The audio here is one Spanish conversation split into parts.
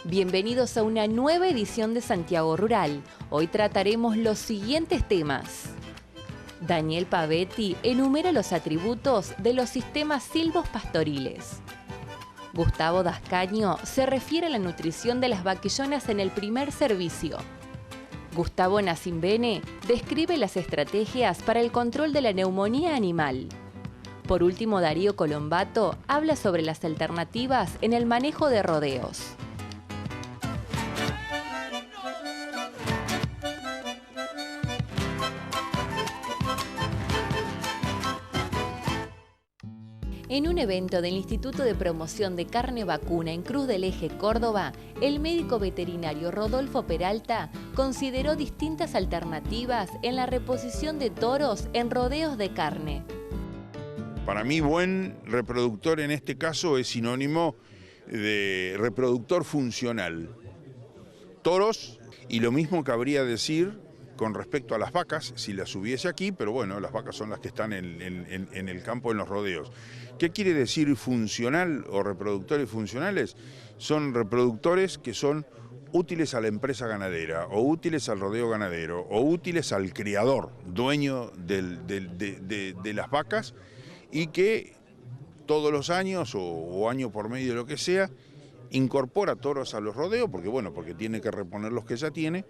Bienvenidos a una nueva edición de Santiago Rural. Hoy trataremos los siguientes temas. Daniel Pavetti enumera los atributos de los sistemas silvopastoriles. Gustavo Dascaño se refiere a la nutrición de las vaquillonas en el primer servicio. Gustavo Nacimbene describe las estrategias para el control de la neumonía animal. Por último, Darío Colombato habla sobre las alternativas en el manejo de rodeos. En un evento del Instituto de Promoción de Carne Vacuna en Cruz del Eje, Córdoba, el médico veterinario Rodolfo Peralta consideró distintas alternativas en la reposición de toros en rodeos de carne. Para mí, buen reproductor en este caso es sinónimo de reproductor funcional. Toros, y lo mismo cabría decir con respecto a las vacas, si las hubiese aquí, pero bueno, las vacas son las que están en el campo, en los rodeos. ¿Qué quiere decir funcional o reproductores funcionales? Son reproductores que son útiles a la empresa ganadera, o útiles al rodeo ganadero, o útiles al criador, dueño de las vacas, y que todos los años, o año por medio, lo que sea, incorpora toros a los rodeos, porque tiene que reponer los que ya tiene,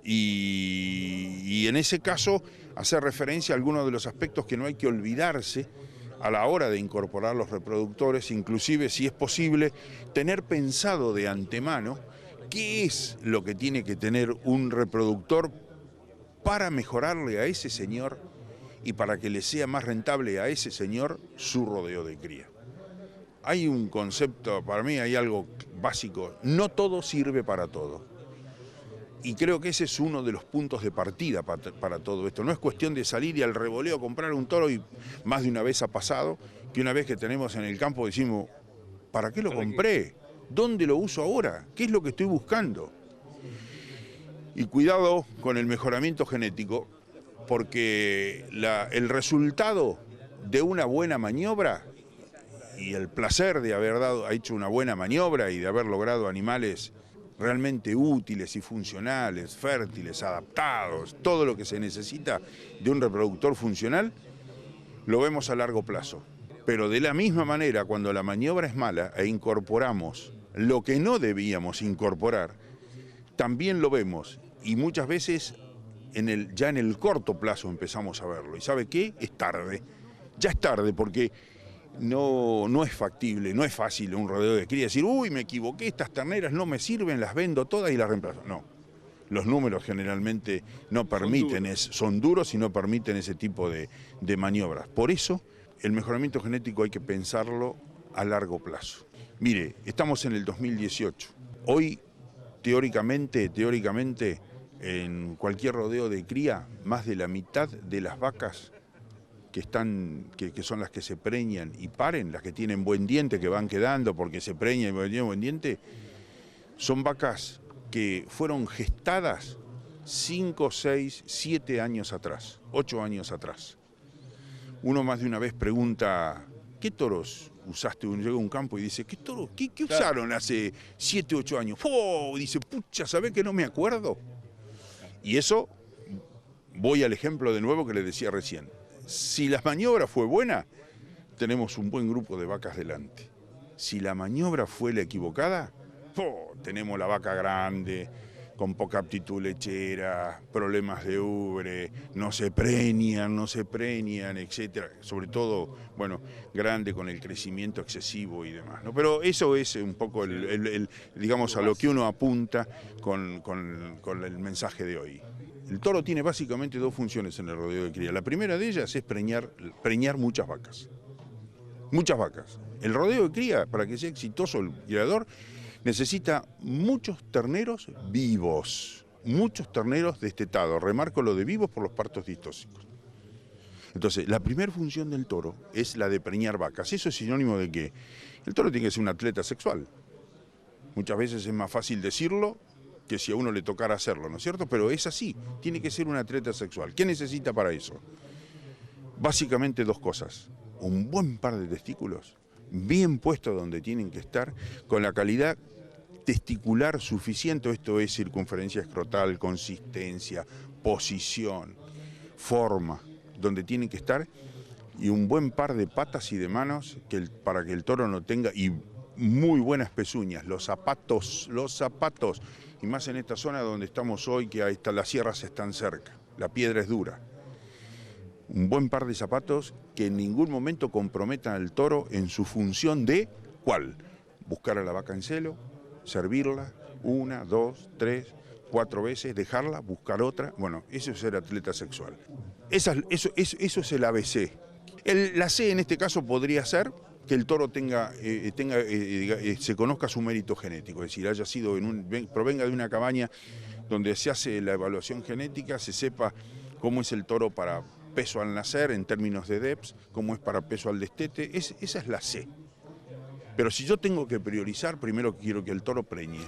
y en ese caso hace referencia a algunos de los aspectos que no hay que olvidarse a la hora de incorporar los reproductores, inclusive si es posible tener pensado de antemano qué es lo que tiene que tener un reproductor para mejorarle a ese señor y para que le sea más rentable a ese señor su rodeo de cría. Hay un concepto, para mí hay algo básico, no todo sirve para todo. Y creo que ese es uno de los puntos de partida para todo esto. No es cuestión de salir y al revoleo comprar un toro, y más de una vez ha pasado que una vez que tenemos en el campo decimos, ¿para qué lo compré? ¿Dónde lo uso ahora? ¿Qué es lo que estoy buscando? Y cuidado con el mejoramiento genético, porque el resultado de una buena maniobra y el placer de haber hecho una buena maniobra y de haber logrado animales realmente útiles y funcionales, fértiles, adaptados, todo lo que se necesita de un reproductor funcional, lo vemos a largo plazo. Pero de la misma manera, cuando la maniobra es mala e incorporamos lo que no debíamos incorporar, también lo vemos, y muchas veces ya en el corto plazo empezamos a verlo. ¿Y sabe qué? Es tarde. Ya es tarde, porque no es factible, no es fácil un rodeo de cría decir, uy, me equivoqué, estas terneras no me sirven, las vendo todas y las reemplazo. No, los números generalmente no permiten, son duros y no permiten ese tipo de maniobras. Por eso, el mejoramiento genético hay que pensarlo a largo plazo. Mire, estamos en el 2018. Hoy, teóricamente, en cualquier rodeo de cría, más de la mitad de las vacas que son las que se preñan y paren, las que tienen buen diente, que van quedando porque se preñan y tienen buen diente, son vacas que fueron gestadas 5, 6, 7 años atrás, 8 años atrás. Uno más de una vez pregunta, ¿qué toros usaste? Uno llega a un campo y dice, ¿qué toros? ¿Qué usaron hace 7, 8 años? ¡Oh! Dice, pucha, ¿sabés que no me acuerdo? Y eso, voy al ejemplo de nuevo que le decía recién. Si la maniobra fue buena, tenemos un buen grupo de vacas delante. Si la maniobra fue la equivocada, tenemos la vaca grande, con poca aptitud lechera, problemas de ubre, no se preñan, etc. Sobre todo, grande con el crecimiento excesivo y demás, ¿no? Pero eso es un poco digamos, a lo que uno apunta con el mensaje de hoy. El toro tiene básicamente dos funciones en el rodeo de cría. La primera de ellas es preñar muchas vacas. Muchas vacas. El rodeo de cría, para que sea exitoso el criador, necesita muchos terneros vivos, muchos terneros destetados. Remarco lo de vivos por los partos distóxicos. Entonces, la primera función del toro es la de preñar vacas. Eso es sinónimo de que el toro tiene que ser un atleta sexual. Muchas veces es más fácil decirlo que si a uno le tocara hacerlo, ¿no es cierto? Pero es así, tiene que ser un atleta sexual. ¿Qué necesita para eso? Básicamente dos cosas. Un buen par de testículos, bien puestos donde tienen que estar, con la calidad testicular suficiente, esto es circunferencia escrotal, consistencia, posición, forma, donde tienen que estar, y un buen par de patas y de manos para que el toro no tenga, y muy buenas pezuñas, los zapatos, y más en esta zona donde estamos hoy, que ahí está, las sierras están cerca, la piedra es dura. Un buen par de zapatos que en ningún momento comprometan al toro en su función de, ¿cuál? Buscar a la vaca en celo, servirla, 1, 2, 3, 4 veces, dejarla, buscar otra. Bueno, eso es ser atleta sexual. Eso es el ABC. La C en este caso podría ser que el toro se conozca su mérito genético, es decir, haya sido provenga de una cabaña donde se hace la evaluación genética, se sepa cómo es el toro para peso al nacer en términos de DEPS, cómo es para peso al destete. Esa es la C. Pero si yo tengo que priorizar, primero quiero que el toro preñe.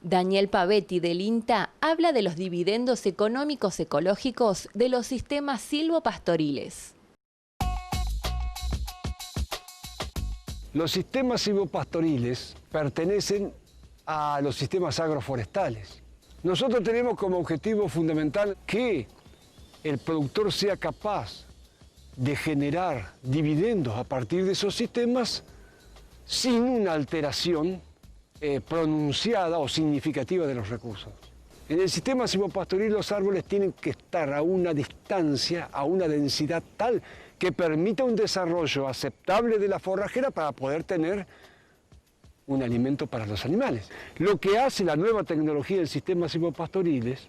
Daniel Pavetti del INTA habla de los dividendos económicos ecológicos de los sistemas silvopastoriles. Los sistemas silvopastoriles pertenecen a los sistemas agroforestales. Nosotros tenemos como objetivo fundamental que el productor sea capaz de generar dividendos a partir de esos sistemas sin una alteración pronunciada o significativa de los recursos. En el sistema silvopastoril los árboles tienen que estar a una distancia, a una densidad tal que permita un desarrollo aceptable de la forrajera para poder tener un alimento para los animales. Lo que hace la nueva tecnología del sistema silvopastoriles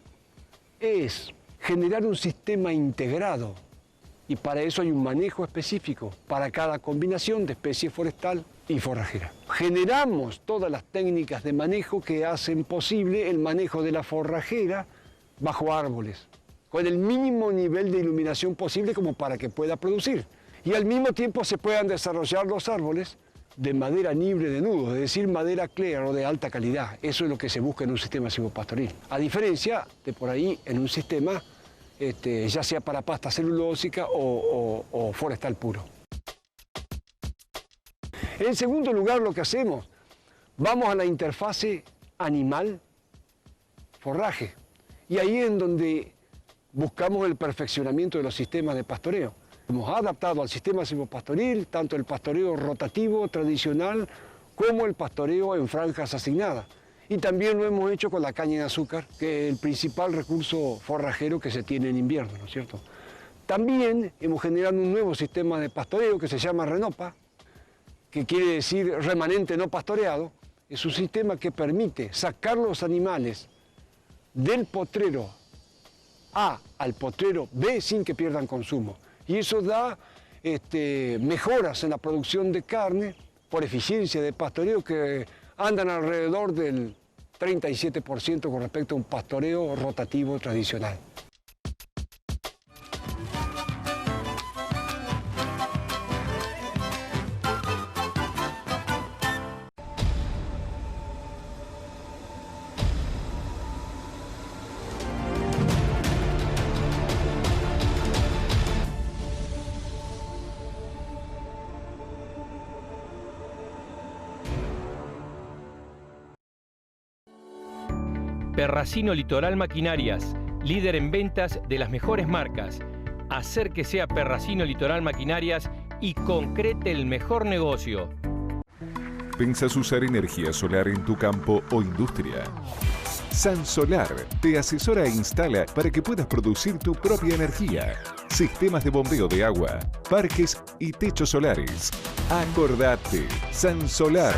es generar un sistema integrado, y para eso hay un manejo específico para cada combinación de especie forestal y forrajera. Generamos todas las técnicas de manejo que hacen posible el manejo de la forrajera bajo árboles, con el mínimo nivel de iluminación posible como para que pueda producir. Y al mismo tiempo se puedan desarrollar los árboles de madera libre de nudos, es decir, madera clear o de alta calidad. Eso es lo que se busca en un sistema silvopastoril. A diferencia de por ahí en un sistema, ya sea para pasta celulósica o forestal puro. En segundo lugar, lo que hacemos, vamos a la interfase animal-forraje. Y ahí es en donde buscamos el perfeccionamiento de los sistemas de pastoreo. Hemos adaptado al sistema silvopastoril tanto el pastoreo rotativo tradicional como el pastoreo en franjas asignadas. Y también lo hemos hecho con la caña de azúcar, que es el principal recurso forrajero que se tiene en invierno, ¿no es cierto? También hemos generado un nuevo sistema de pastoreo que se llama Renopa, que quiere decir remanente no pastoreado. Es un sistema que permite sacar los animales del potrero A al potrero B sin que pierdan consumo. Y eso da mejoras en la producción de carne por eficiencia de pastoreo que andan alrededor del 37% con respecto a un pastoreo rotativo tradicional. Perracino Litoral Maquinarias, líder en ventas de las mejores marcas. Hacer que sea Perracino Litoral Maquinarias y concrete el mejor negocio. ¿Pensás usar energía solar en tu campo o industria? Sansolar te asesora e instala para que puedas producir tu propia energía. Sistemas de bombeo de agua, parques y techos solares. Acordate, Sansolar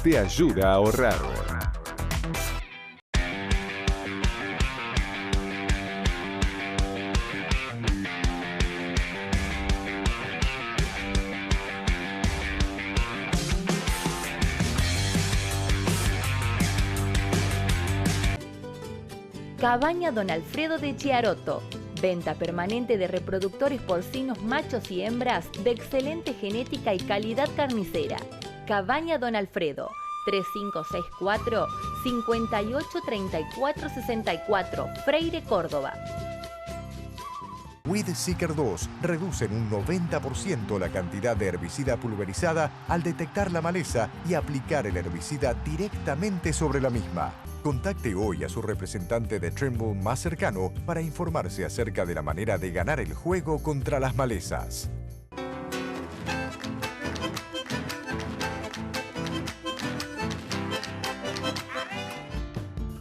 te ayuda a ahorrar. Cabaña Don Alfredo de Chiaroto. Venta permanente de reproductores porcinos machos y hembras de excelente genética y calidad carnicera. Cabaña Don Alfredo, 3564-583464, Freire, Córdoba. Weed Seeker 2 reduce en un 90% la cantidad de herbicida pulverizada al detectar la maleza y aplicar el herbicida directamente sobre la misma. Contacte hoy a su representante de Trimble más cercano para informarse acerca de la manera de ganar el juego contra las malezas.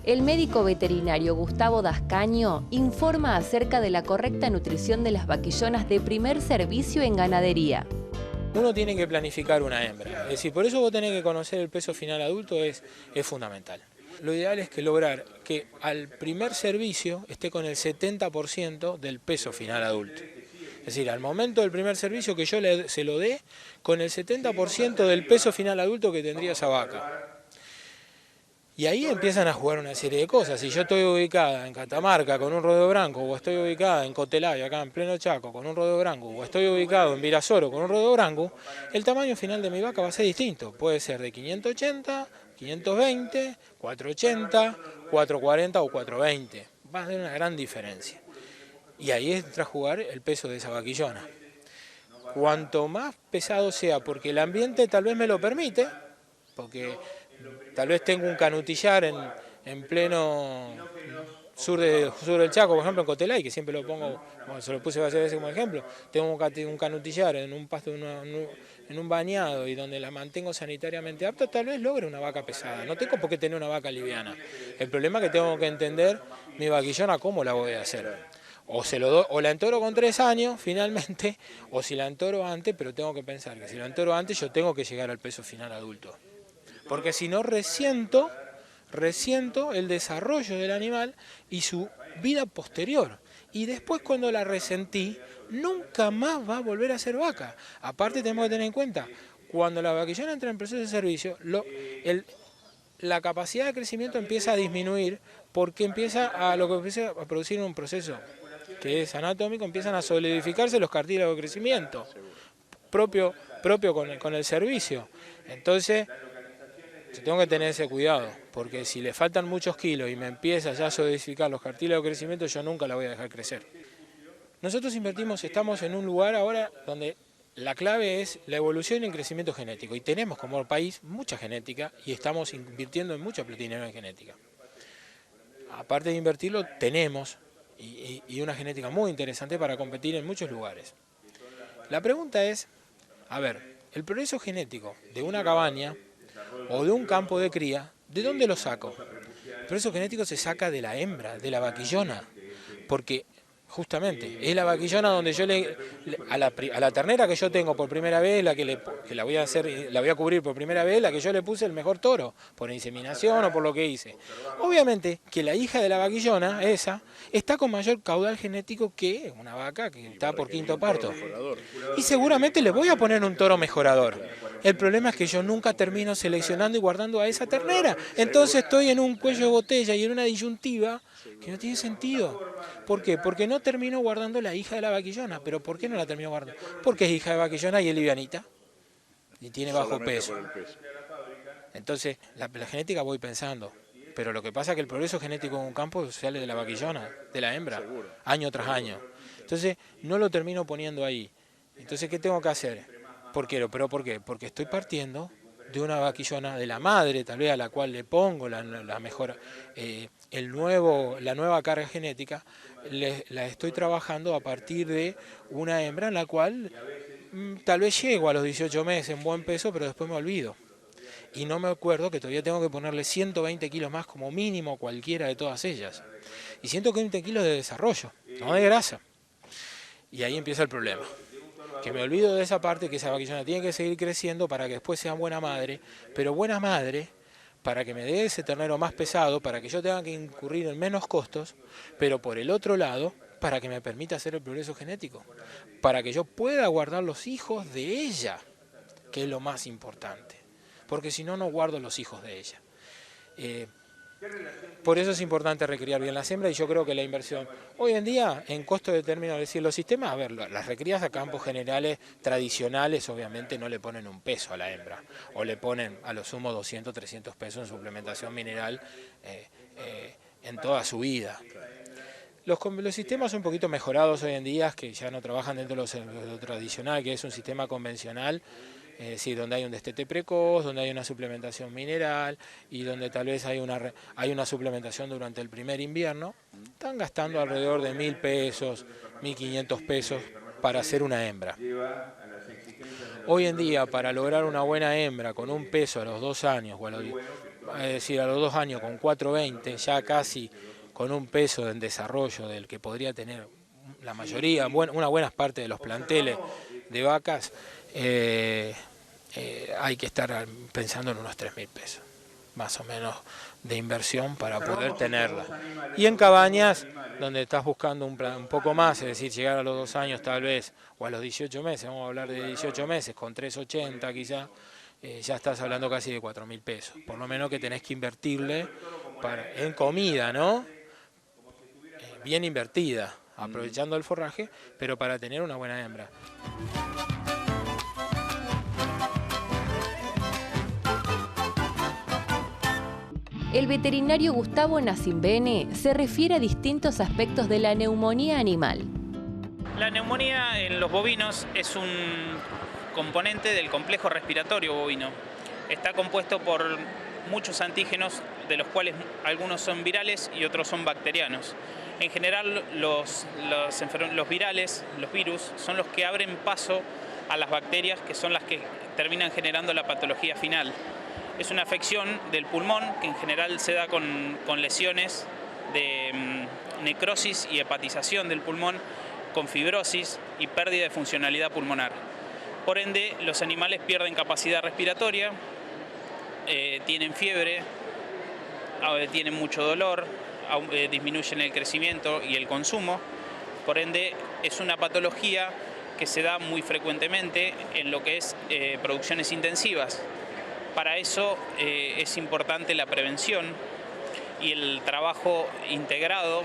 El médico veterinario Gustavo Dascaño informa acerca de la correcta nutrición de las vaquillonas de primer servicio en ganadería. Uno tiene que planificar una hembra, es decir, por eso vos tenés que conocer el peso final adulto, es fundamental. Lo ideal es que lograr que al primer servicio esté con el 70% del peso final adulto. Es decir, al momento del primer servicio que yo se lo dé con el 70% del peso final adulto que tendría esa vaca. Y ahí empiezan a jugar una serie de cosas. Si yo estoy ubicada en Catamarca con un rodeo branco, o estoy ubicada en Cotelay, acá en pleno Chaco, con un rodeo branco, o estoy ubicado en Virasoro con un rodeo branco, el tamaño final de mi vaca va a ser distinto. Puede ser de 580, 520, 480, 440 o 420. Va a haber una gran diferencia. Y ahí entra a jugar el peso de esa vaquillona. Cuanto más pesado sea, porque el ambiente tal vez me lo permite, porque tal vez tengo un canutillar en pleno sur del Chaco, por ejemplo en Cotelay, que siempre lo pongo, bueno, se lo puse varias veces como ejemplo, tengo un canutillar en un pasto, en un bañado y donde la mantengo sanitariamente apta, tal vez logre una vaca pesada. No tengo por qué tener una vaca liviana. El problema es que tengo que entender mi vaquillona cómo la voy a hacer. O la entoro con 3 años finalmente, o si la entoro antes, pero tengo que pensar que si la entoro antes yo tengo que llegar al peso final adulto. Porque si no resiento el desarrollo del animal y su vida posterior. Y después cuando la resentí, nunca más va a volver a ser vaca. Aparte tenemos que tener en cuenta, cuando la vaquillona entra en proceso de servicio, la capacidad de crecimiento empieza a disminuir porque empieza a producir un proceso que es anatómico, empiezan a solidificarse los cartílagos de crecimiento, propio con el servicio. Entonces, yo tengo que tener ese cuidado, porque si le faltan muchos kilos y me empieza ya a solidificar los cartílagos de crecimiento, yo nunca la voy a dejar crecer. Nosotros estamos en un lugar ahora donde la clave es la evolución y el crecimiento genético, y tenemos como país mucha genética y estamos invirtiendo en mucha dinero en genética. Aparte de invertirlo, tenemos y una genética muy interesante para competir en muchos lugares. La pregunta es, a ver, el progreso genético de una cabaña o de un campo de cría, ¿de dónde lo saco? El progreso genético se saca de la hembra, de la vaquillona, porque justamente es la vaquillona donde yo a la ternera que yo tengo por primera vez, que la voy a cubrir por primera vez, la que yo le puse el mejor toro, por inseminación o por lo que hice. Obviamente que la hija de la vaquillona, esa, está con mayor caudal genético que una vaca que está por quinto parto. Y seguramente le voy a poner un toro mejorador. El problema es que yo nunca termino seleccionando y guardando a esa ternera. Entonces estoy en un cuello de botella y en una disyuntiva que no tiene sentido. ¿Por qué? Porque no termino guardando la hija de la vaquillona. ¿Pero por qué no la termino guardando? Porque es hija de vaquillona y es livianita. Y tiene bajo peso. Entonces, la genética voy pensando. Pero lo que pasa es que el progreso genético en un campo sale de la vaquillona, de la hembra, año tras año. Entonces, no lo termino poniendo ahí. Entonces, ¿qué tengo que hacer? ¿Por qué? ¿Pero por qué? Porque estoy partiendo de una vaquillona de la madre, tal vez a la cual le pongo la nueva carga genética, la estoy trabajando a partir de una hembra en la cual tal vez llego a los 18 meses en buen peso, pero después me olvido. Y no me acuerdo que todavía tengo que ponerle 120 kilos más como mínimo cualquiera de todas ellas. Y 120 kilos de desarrollo, no de grasa. Y ahí empieza el problema. Que me olvido de esa parte, que esa vaquillona tiene que seguir creciendo para que después sea buena madre, pero buena madre para que me dé ese ternero más pesado, para que yo tenga que incurrir en menos costos, pero por el otro lado, para que me permita hacer el progreso genético, para que yo pueda guardar los hijos de ella, que es lo más importante, porque si no, no guardo los hijos de ella. Por eso es importante recriar bien las hembras, y yo creo que la inversión hoy en día en costo de término, es decir, los sistemas, a ver, las recrías a campos generales tradicionales obviamente no le ponen un peso a la hembra, o le ponen a lo sumo 200, 300 pesos en suplementación mineral en toda su vida. Los sistemas un poquito mejorados hoy en día, que ya no trabajan dentro de lo tradicional, que es un sistema convencional, sí, donde hay un destete precoz, donde hay una suplementación mineral y donde tal vez hay una suplementación durante el primer invierno, están gastando alrededor de 1.000 pesos, 1.500 pesos para hacer una hembra. Hoy en día, para lograr una buena hembra con un peso a los 2 años, es decir, a los 2 años con 4,20, ya casi con un peso en desarrollo del que podría tener la mayoría, una buena parte de los planteles de vacas, hay que estar pensando en unos 3.000 pesos, más o menos, de inversión para poder tenerla. Y en cabañas, donde estás buscando un poco más, es decir, llegar a los 2 años tal vez, o a los 18 meses, vamos a hablar de 18 meses, con 3,80 quizá, ya estás hablando casi de 4.000 pesos. Por lo menos que tenés que invertirle en comida, ¿no? Bien invertida, aprovechando el forraje, pero para tener una buena hembra. El veterinario Gustavo Nacimbene se refiere a distintos aspectos de la neumonía animal. La neumonía en los bovinos es un componente del complejo respiratorio bovino. Está compuesto por muchos antígenos, de los cuales algunos son virales y otros son bacterianos. En general, los virales, los virus, son los que abren paso a las bacterias, que son las que terminan generando la patología final. Es una afección del pulmón que en general se da con lesiones de necrosis y hepatización del pulmón, con fibrosis y pérdida de funcionalidad pulmonar. Por ende, los animales pierden capacidad respiratoria, tienen fiebre, tienen mucho dolor, disminuyen el crecimiento y el consumo. Por ende, es una patología que se da muy frecuentemente en lo que es producciones intensivas. Para eso es importante la prevención y el trabajo integrado,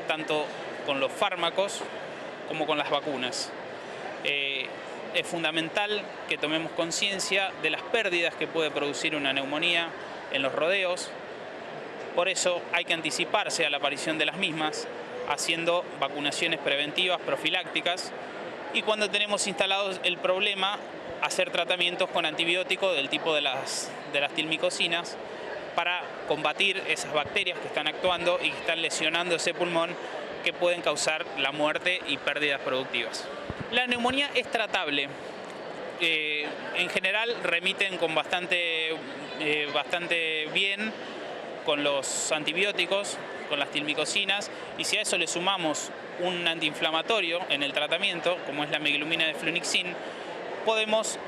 tanto con los fármacos como con las vacunas. Es fundamental que tomemos conciencia de las pérdidas que puede producir una neumonía en los rodeos. Por eso hay que anticiparse a la aparición de las mismas, haciendo vacunaciones preventivas, profilácticas, y cuando tenemos instalados el problema, hacer tratamientos con antibióticos del tipo de las tilmicosinas para combatir esas bacterias que están actuando y que están lesionando ese pulmón, que pueden causar la muerte y pérdidas productivas. La neumonía es tratable. En general remiten con bastante bien con los antibióticos, con las tilmicosinas, y si a eso le sumamos un antiinflamatorio en el tratamiento, como es la meglumina de flunixin, podemos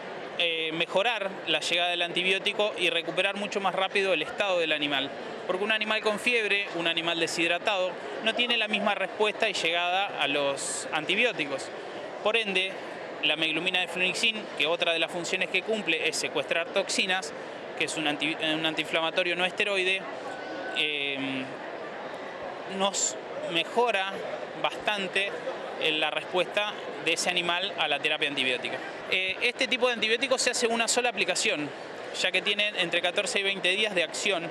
mejorar la llegada del antibiótico y recuperar mucho más rápido el estado del animal. Porque un animal con fiebre, un animal deshidratado, no tiene la misma respuesta y llegada a los antibióticos. Por ende, la meglumina de flunixin, que otra de las funciones que cumple es secuestrar toxinas, que es un antiinflamatorio no esteroide, nos mejora bastante la respuesta de ese animal a la terapia antibiótica. Este tipo de antibióticos se hace una sola aplicación, ya que tienen entre 14 y 20 días de acción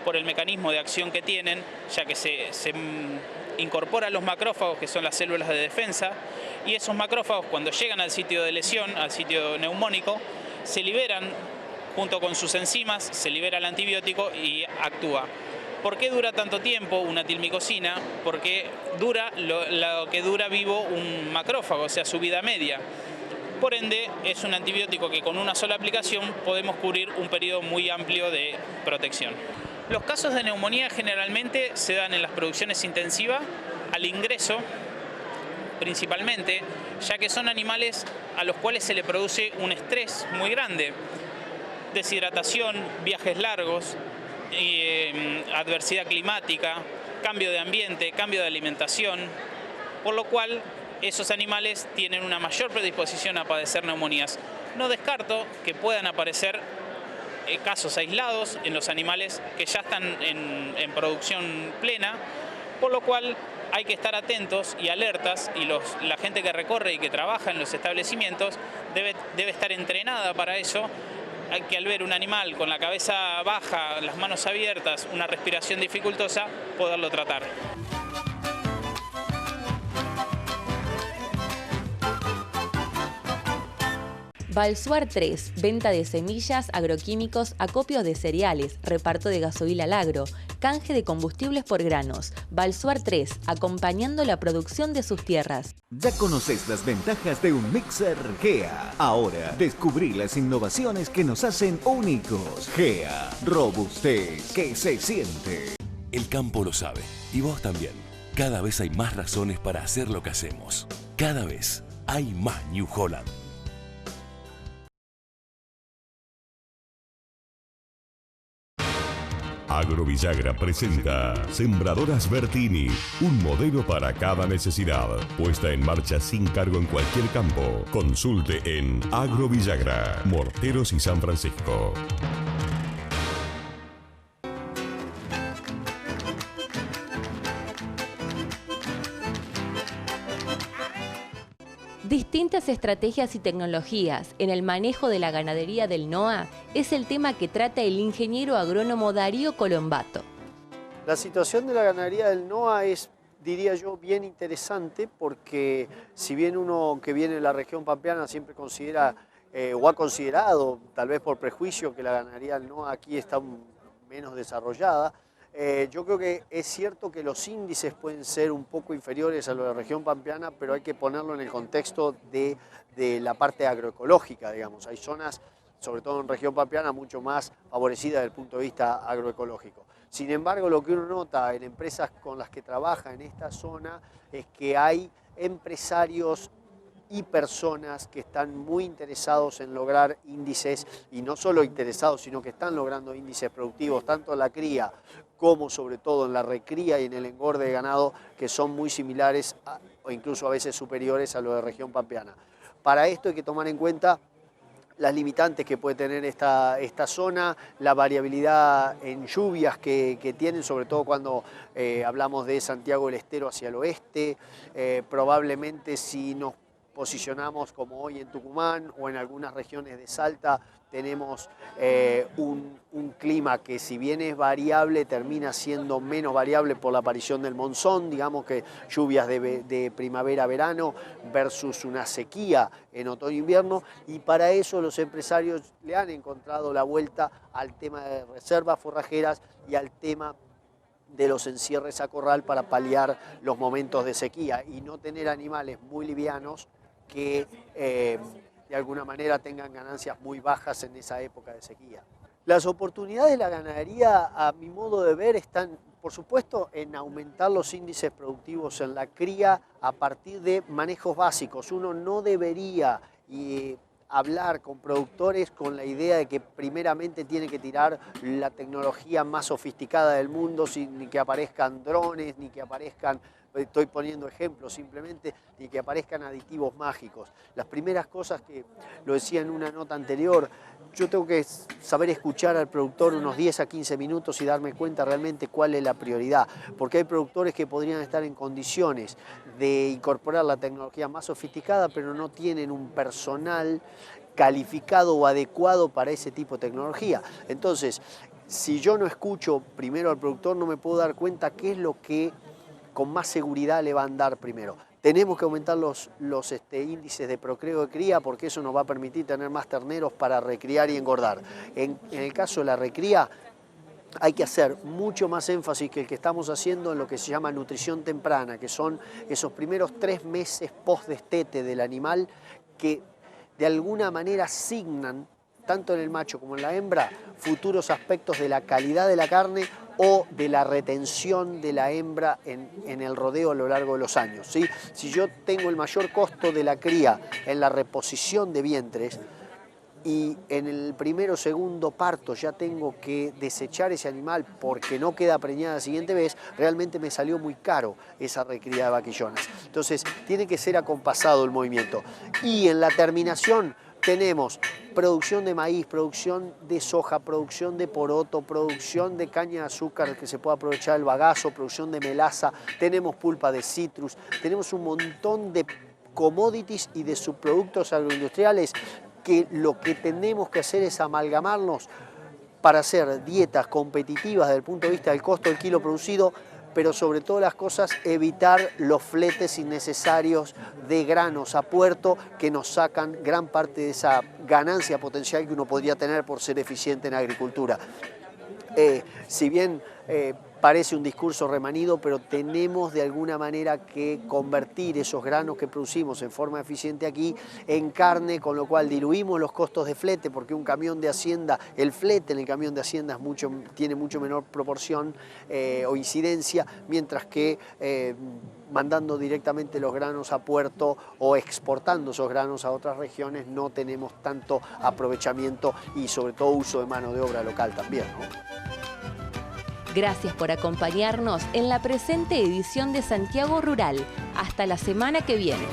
por el mecanismo de acción que tienen, ya que se incorporan los macrófagos, que son las células de defensa, y esos macrófagos, cuando llegan al sitio de lesión, al sitio neumónico, se liberan junto con sus enzimas, se libera el antibiótico y actúa. ¿Por qué dura tanto tiempo una tilmicosina? Porque dura lo que dura vivo un macrófago, o sea, su vida media. Por ende, es un antibiótico que con una sola aplicación podemos cubrir un periodo muy amplio de protección. Los casos de neumonía generalmente se dan en las producciones intensivas, al ingreso principalmente, ya que son animales a los cuales se le produce un estrés muy grande. Deshidratación, viajes largos, adversidad climática, cambio de ambiente, cambio de alimentación, por lo cual esos animales tienen una mayor predisposición a padecer neumonías. No descarto que puedan aparecer casos aislados en los animales que ya están en producción plena, por lo cual hay que estar atentos y alertas, y la gente que recorre y que trabaja en los establecimientos debe estar entrenada para eso. Hay que, al ver un animal con la cabeza baja, las manos abiertas, una respiración dificultosa, poderlo tratar. Balsuar 3, venta de semillas, agroquímicos, acopios de cereales, reparto de gasoil al agro, canje de combustibles por granos. Balsuar 3, acompañando la producción de sus tierras. Ya conoces las ventajas de un mixer GEA. Ahora descubrí las innovaciones que nos hacen únicos. GEA, robustez que se siente. El campo lo sabe, y vos también. Cada vez hay más razones para hacer lo que hacemos. Cada vez hay más New Holland. Agrovillagra presenta Sembradoras Bertini, un modelo para cada necesidad. Puesta en marcha sin cargo en cualquier campo. Consulte en Agrovillagra, Morteros y San Francisco. Distintas estrategias y tecnologías en el manejo de la ganadería del NOA es el tema que trata el ingeniero agrónomo Darío Colombato. La situación de la ganadería del NOA es, diría yo, bien interesante porque si bien uno que viene de la región pampeana siempre considera o ha considerado, tal vez por prejuicio, que la ganadería del NOA aquí está menos desarrollada, yo creo que es cierto que los índices pueden ser un poco inferiores a los de la región pampeana, pero hay que ponerlo en el contexto de la parte agroecológica, digamos. Hay zonas, sobre todo en región pampeana, mucho más favorecidas desde el punto de vista agroecológico. Sin embargo, lo que uno nota en empresas con las que trabaja en esta zona es que hay empresarios y personas que están muy interesados en lograr índices, y no solo interesados, sino que están logrando índices productivos, tanto en la cría como sobre todo en la recría y en el engorde de ganado, que son muy similares o incluso a veces superiores a los de región pampeana. Para esto hay que tomar en cuenta las limitantes que puede tener esta zona, la variabilidad en lluvias que tienen, sobre todo cuando hablamos de Santiago del Estero hacia el oeste. Probablemente si nos posicionamos como hoy en Tucumán o en algunas regiones de Salta, tenemos un clima que, si bien es variable, termina siendo menos variable por la aparición del monzón, digamos que lluvias de primavera-verano versus una sequía en otoño-invierno, y para eso los empresarios le han encontrado la vuelta al tema de reservas forrajeras y al tema de los encierres a corral para paliar los momentos de sequía y no tener animales muy livianos que de alguna manera tengan ganancias muy bajas en esa época de sequía. Las oportunidades de la ganadería, a mi modo de ver, están, por supuesto, en aumentar los índices productivos en la cría a partir de manejos básicos. Uno no debería hablar con productores con la idea de que primeramente tiene que tirar la tecnología más sofisticada del mundo, ni que aparezcan drones, ni que aparezcan, estoy poniendo ejemplos simplemente, ni que aparezcan aditivos mágicos. Las primeras cosas, que lo decía en una nota anterior, yo tengo que saber escuchar al productor unos 10 a 15 minutos y darme cuenta realmente cuál es la prioridad, porque hay productores que podrían estar en condiciones de incorporar la tecnología más sofisticada, pero no tienen un personal calificado o adecuado para ese tipo de tecnología. Entonces, si yo no escucho primero al productor, no me puedo dar cuenta qué es lo que con más seguridad le va a andar primero. Tenemos que aumentar los índices de procreo de cría, porque eso nos va a permitir tener más terneros para recriar y engordar. En el caso de la recría, hay que hacer mucho más énfasis que el que estamos haciendo en lo que se llama nutrición temprana, que son esos primeros 3 meses post-destete del animal, que de alguna manera asignan, tanto en el macho como en la hembra, futuros aspectos de la calidad de la carne o de la retención de la hembra en el rodeo a lo largo de los años, ¿sí? Si yo tengo el mayor costo de la cría en la reposición de vientres, y en el primero o segundo parto ya tengo que desechar ese animal porque no queda preñada la siguiente vez, realmente me salió muy caro esa recría de vaquillonas. Entonces tiene que ser acompasado el movimiento. Y en la terminación tenemos producción de maíz, producción de soja, producción de poroto, producción de caña de azúcar que se pueda aprovechar el bagazo, producción de melaza, tenemos pulpa de citrus, tenemos un montón de commodities y de subproductos agroindustriales que lo que tenemos que hacer es amalgamarnos para hacer dietas competitivas desde el punto de vista del costo del kilo producido pero sobre todas las cosas evitar los fletes innecesarios de granos a puerto que nos sacan gran parte de esa ganancia potencial que uno podría tener por ser eficiente en agricultura. Si bien parece un discurso remanido, pero tenemos de alguna manera que convertir esos granos que producimos en forma eficiente aquí en carne, con lo cual diluimos los costos de flete, porque un camión de hacienda, el flete en el camión de hacienda tiene mucho menor proporción o incidencia, mientras que mandando directamente los granos a puerto o exportando esos granos a otras regiones no tenemos tanto aprovechamiento y sobre todo uso de mano de obra local también, ¿no? Gracias por acompañarnos en la presente edición de Santiago Rural. Hasta la semana que viene.